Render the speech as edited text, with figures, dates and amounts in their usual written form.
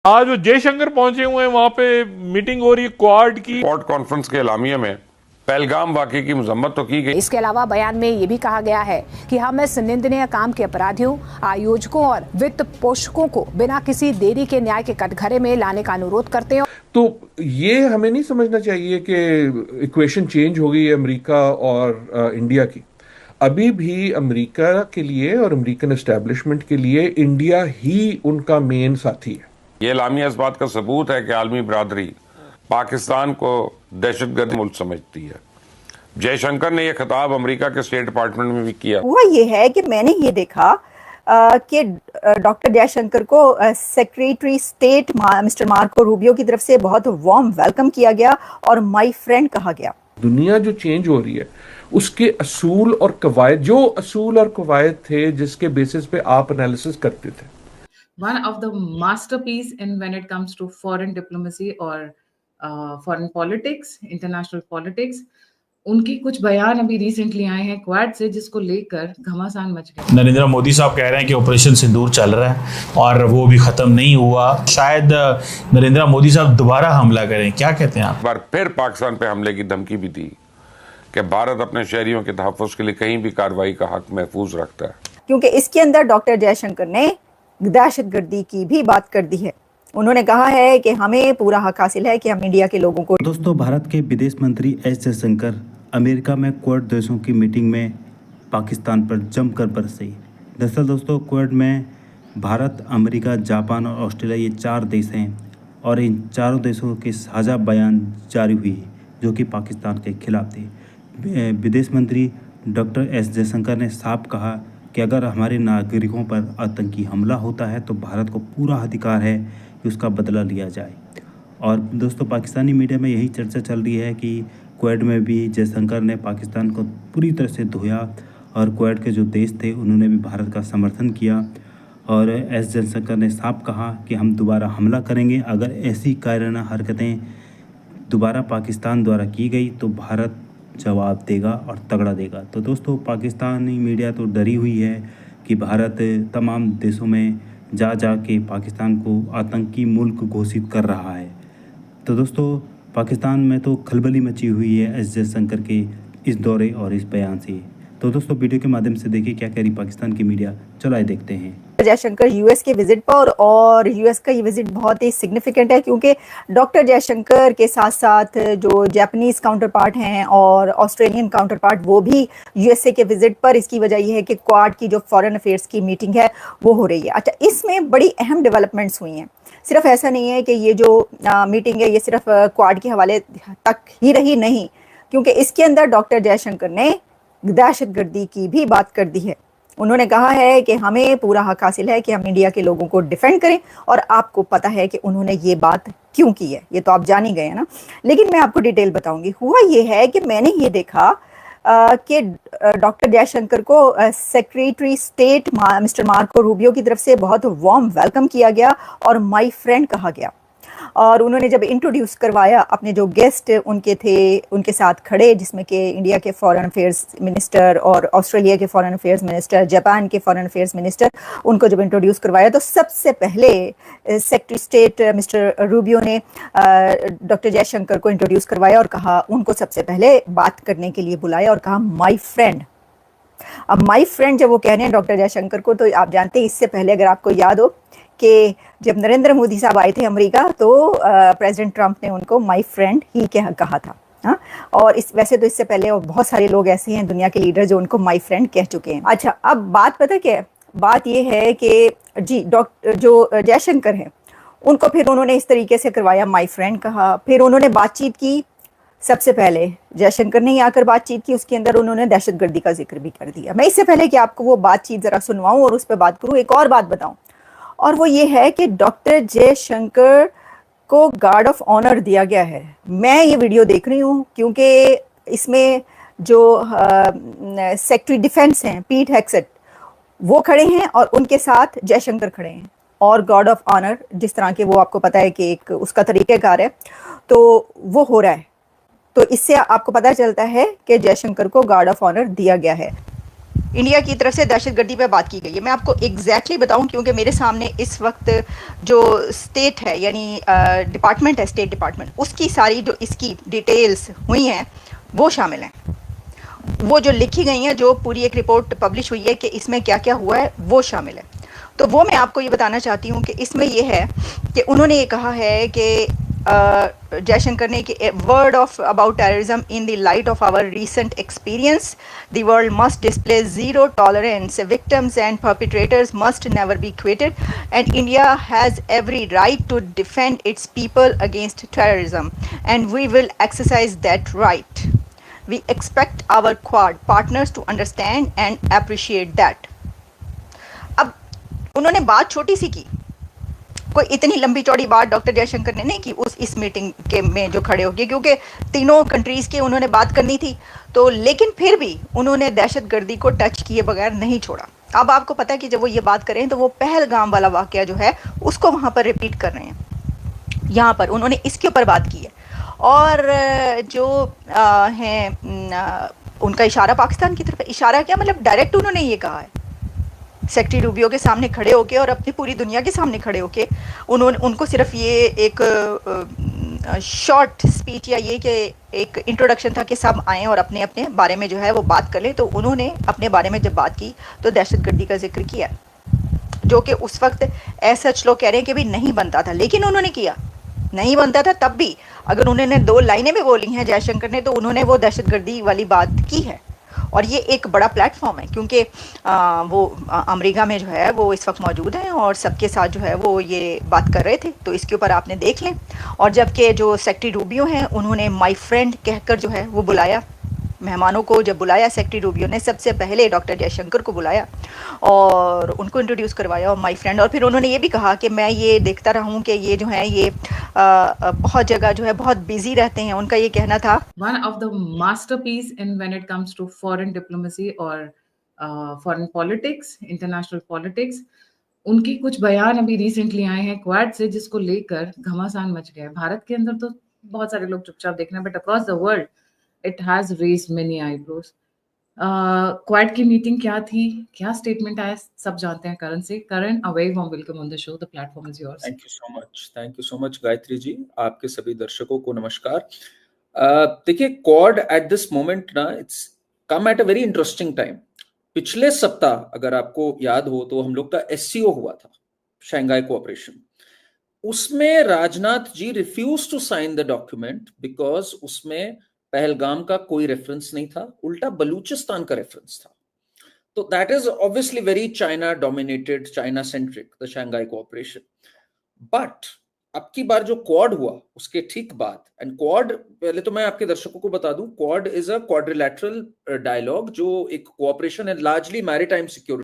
आज वो जयशंकर पहुंचे हुए हैं, वहां पे मीटिंग हो रही है क्वाड की। क्वाड कॉन्फ्रेंस के एलामिया में पहलगाम वाकये की मजम्मत तो की गई। इसके अलावा बयान में ये भी कहा गया है कि हम इस निंदनीय काम के अपराधियों, आयोजकों और वित्त पोषकों को बिना किसी देरी के न्याय के कटघरे में लाने का अनुरोध करते हैं। तो ये हमें नहीं समझना चाहिए कि इक्वेशन चेंज हो गई है अमेरिका और इंडिया की। अभी भी अमेरिका के लिए और अमेरिकन एस्टेब्लिशमेंट के लिए इंडिया ही उनका मेन साथी है। ये एलामिया इस बात का सबूत है कि आलमी बरादरी पाकिस्तान को दहशतगर्द मुल्क समझती है। जयशंकर ने यह खिताब अमेरिका के स्टेट डिपार्टमेंट में भी किया। हुआ ये है कि मैंने ये देखा कि डॉक्टर जयशंकर को secretary state mister Marco Rubio की तरफ से बहुत वार्म वेलकम किया गया और माय फ्रेंड कहा गया। दुनिया जो चेंज हो रही है उसके असूल और कवायद, जो असूल और कवायद थे जिसके बेसिस पे आप एनालिसिस करते थे। One of the masterpiece in when it comes to foreign diplomacy or foreign politics, international politics, उनकी कुछ बयान अभी रिसेंटली आए हैं क्वाड से, जिसको लेकर घमासान मच गया। नरेंद्र मोदी साहब कह रहे हैं कि ऑपरेशन सिंदूर चल रहा है और वो भी खत्म नहीं हुआ। शायद नरेंद्र मोदी साहब दोबारा हमला करें, क्या कहते हैं आप? एक बार फिर पाकिस्तान पे हमले की धमकी भी दी कि भारत अपने शहरियों के तहफ़्फ़ुज़ के लिए कहीं भी कार्रवाई का हक महफूज रखता है। क्योंकि इसके अंदर डॉक्टर जयशंकर ने दहशतगर्दी की भी बात कर दी है। उन्होंने कहा है कि हमें पूरा हक हासिल है कि हम इंडिया के लोगों को। दोस्तों, भारत के विदेश मंत्री एस जयशंकर अमेरिका में क्वाड देशों की मीटिंग में पाकिस्तान पर जमकर बरसे। दरअसल दोस्तों, क्वाड में भारत, अमेरिका, जापान और ऑस्ट्रेलिया ये 4 देश हैं और इन चारों देशों के साझा बयान जारी हुए जो कि पाकिस्तान के खिलाफ थे। विदेश मंत्री डॉक्टर एस जयशंकर ने साफ कहा कि अगर हमारे नागरिकों पर आतंकी हमला होता है तो भारत को पूरा अधिकार है कि उसका बदला लिया जाए। और दोस्तों, पाकिस्तानी मीडिया में यही चर्चा चल रही है कि क्वेट में भी जयशंकर ने पाकिस्तान को पूरी तरह से धोया और क्वेट के जो देश थे उन्होंने भी भारत का समर्थन किया। और एस जयशंकर ने साफ कहा कि हम दोबारा हमला करेंगे, अगर ऐसी कायराना हरकतें दोबारा पाकिस्तान द्वारा की गई तो भारत जवाब देगा और तगड़ा देगा। तो दोस्तों, पाकिस्तानी मीडिया तो डरी हुई है कि भारत तमाम देशों में जा के पाकिस्तान को आतंकी मुल्क घोषित कर रहा है। तो दोस्तों, पाकिस्तान में तो खलबली मची हुई है एस जयशंकर के इस दौरे और इस बयान से। तो दोस्तों, वीडियो के माध्यम से देखिए क्या कह रही पाकिस्तान की मीडिया। चलो आइए देखते हैं। जयशंकर यूएस के विजिट पर, और यूएस का ये विजिट बहुत ही सिग्निफिकेंट है क्योंकि डॉक्टर जयशंकर के साथ साथ जो जापानीज काउंटर पार्ट हैं और ऑस्ट्रेलियन काउंटर पार्ट वो भी यूएसए के विजिट पर। इसकी वजह यह है कि क्वाड की जो फॉरेन अफेयर्स की मीटिंग है वो हो रही है। अच्छा, इसमें बड़ी अहम डेवलपमेंट्स हुई हैं। सिर्फ ऐसा नहीं है कि ये जो मीटिंग है ये सिर्फ क्वाड के हवाले तक ही रही, नहीं, क्योंकि इसके अंदर डॉक्टर जयशंकर ने दहशतगर्दी की भी बात कर दी है। उन्होंने कहा है कि हमें पूरा हक हासिल है कि हम इंडिया के लोगों को डिफेंड करें, और आपको पता है कि उन्होंने ये बात क्यों की है, ये तो आप जान ही गए हैं ना, लेकिन मैं आपको डिटेल बताऊंगी। हुआ ये है कि मैंने ये देखा कि डॉक्टर जयशंकर को secretary state mister Marco Rubio की तरफ से बहुत वार्म वेलकम किया गया और माय फ्रेंड कहा गया। और उन्होंने जब इंट्रोड्यूस करवाया अपने जो गेस्ट उनके थे उनके साथ खड़े, जिसमें कि इंडिया के फॉरेन अफेयर्स मिनिस्टर और ऑस्ट्रेलिया के फॉरेन अफेयर्स मिनिस्टर, जापान के फॉरेन अफेयर्स मिनिस्टर, उनको जब इंट्रोड्यूस करवाया तो सबसे पहले सेक्रेटरी स्टेट मिस्टर रूबियो ने डॉक्टर जयशंकर को इंट्रोड्यूस करवाया और कहा, उनको सबसे पहले बात करने के लिए बुलाया और कहा माय फ्रेंड। अब माय फ्रेंड जब वो कह रहे हैं डॉक्टर जयशंकर को, तो आप जानते हैं इससे पहले अगर आपको याद हो कि जब नरेंद्र मोदी साहब आए थे अमेरिका तो प्रेसिडेंट ट्रंप ने उनको माय फ्रेंड ही कहा था। हाँ, और वैसे तो इससे पहले और बहुत सारे लोग ऐसे हैं दुनिया के लीडर जो उनको माय फ्रेंड कह चुके हैं। अच्छा, अब बात पता क्या है? बात ये है कि जी डॉक्टर जो जयशंकर हैं उनको फिर उन्होंने इस तरीके से करवाया, माय फ्रेंड कहा, फिर उन्होंने बातचीत की। सबसे पहले जयशंकर ने ही आकर बातचीत की, उसके अंदर उन्होंने दहशतगर्दी का जिक्र भी कर दिया। मैं इससे पहले कि आपको वो बातचीत जरा सुनवाऊं और उस पर बात करूं, एक और बात बताऊं, और वो ये है कि डॉक्टर जयशंकर को गार्ड ऑफ ऑनर दिया गया है। मैं ये वीडियो देख रही हूँ क्योंकि इसमें जो सेक्रेटरी डिफेंस हैं पीट हेक्सेट वो खड़े हैं और उनके साथ जयशंकर खड़े हैं, और गार्ड ऑफ ऑनर जिस तरह के वो आपको पता है कि एक उसका तरीक़ेकार है, तो वो हो रहा है। तो इससे आपको पता चलता है कि जयशंकर को गार्ड ऑफ ऑनर दिया गया है। इंडिया की तरफ से दहशतगर्दी पे बात की गई है। मैं आपको एग्जैक्टली बताऊं क्योंकि मेरे सामने इस वक्त जो स्टेट है यानी डिपार्टमेंट है, स्टेट डिपार्टमेंट, उसकी सारी जो इसकी डिटेल्स हुई हैं वो शामिल हैं, वो जो लिखी गई हैं, जो पूरी एक रिपोर्ट पब्लिश हुई है कि इसमें क्या क्या हुआ है वो शामिल है। तो वो मैं आपको ये बताना चाहती हूँ कि इसमें ये है कि उन्होंने ये कहा है कि जयशंकर ने कि word of about terrorism in the light of our recent experience the world must display zero tolerance, victims and perpetrators must never be equated and India has every right to defend its people against terrorism and we will exercise that right. We expect our Quad partners to understand and appreciate that. अब उन्होंने बात छोटी सी की, कोई इतनी लंबी चौड़ी बात डॉक्टर जयशंकर ने नहीं की इस मीटिंग के में जो खड़े हो गए, क्योंकि तीनों कंट्रीज के उन्होंने बात करनी थी। तो लेकिन फिर भी उन्होंने दहशतगर्दी को टच किए बगैर नहीं छोड़ा। अब आपको पता है कि जब वो ये बात करें तो वो पहलगाम वाला वाकया जो है उसको वहाँ पर रिपीट कर रहे हैं। यहाँ पर उन्होंने इसके ऊपर बात की है और जो हैं उनका इशारा पाकिस्तान की तरफ, इशारा क्या मतलब डायरेक्ट उन्होंने ये कहा है सेक्रेटरी रूबियो के सामने खड़े होके और अपनी पूरी दुनिया के सामने खड़े होके। उनको सिर्फ ये एक शॉर्ट स्पीच या ये कि एक इंट्रोडक्शन था कि सब आएँ और अपने अपने बारे में जो है वो बात कर लें। तो उन्होंने अपने बारे में जब बात की तो दहशतगर्दी का जिक्र किया, जो कि उस वक्त ऐसा लोग कह रहे हैं कि भी नहीं बनता था, लेकिन उन्होंने किया। नहीं बनता था तब भी अगर उन्होंने 2 लाइनें भी बोली हैं जयशंकर ने तो उन्होंने वो दहशतगर्दी वाली बात की है। और ये एक बड़ा प्लेटफॉर्म है क्योंकि वो अमेरिका में जो है वो इस वक्त मौजूद हैं और सबके साथ जो है वो ये बात कर रहे थे। तो इसके ऊपर आपने देख लें। और जबकि जो सेक्रेटरी रूबियो हैं उन्होंने माय फ्रेंड कहकर जो है वो बुलाया मेहमानों को। जब बुलाया सेक्रेटरी रूबियो ने सबसे पहले डॉक्टर जयशंकर को बुलाया और उनको इंट्रोड्यूस करवाया और माय फ्रेंड। और फिर उन्होंने ये भी कहा कि मैं ये देखता रहा हूँ कि ये जो है ये बहुत जगह जो है बहुत बिजी रहते हैं। उनका ये कहना था one of the masterpiece in when it comes to foreign diplomacy or foreign politics, international politics. उनकी कुछ बयान अभी रिसेंटली आए हैं क्वाड से जिसको लेकर घमासान मच गया है। भारत के अंदर तो बहुत सारे लोग चुपचाप देखना, but across the world it has raised many eyebrows. Quad की मीटिंग क्या थी, क्या स्टेटमेंट आया, सब जानते हैं करण से। Karan, a very warm welcome on the show, the platform is yours. Thank you so much Gayatri ji. आपके सभी दर्शकों को नमस्कार। देखिए, क्वाड एट दिस मोमेंट ना it's come at a very interesting time. पिछले सप्ताह अगर आपको याद हो तो हम लोग का SCO हुआ था, शंघाई कोऑपरेशन। उसमें Rajnath ji refuse to sign the document because उसमें पहलगाम का कोई रेफरेंस नहीं था, उल्टा बलूचिस्तान का रेफरेंस था। तो that is obviously very China dominated, China centric, the Shanghai cooperation. But अब की बार जो क्वाड हुआ उसके ठीक बाद, एंड क्वाड, पहले तो मैं आपके दर्शकों को बता दूं, Quad is a quadrilateral dialogue जो एक कोऑपरेशन है लार्जली मैरीटाइम सिक्योरिटी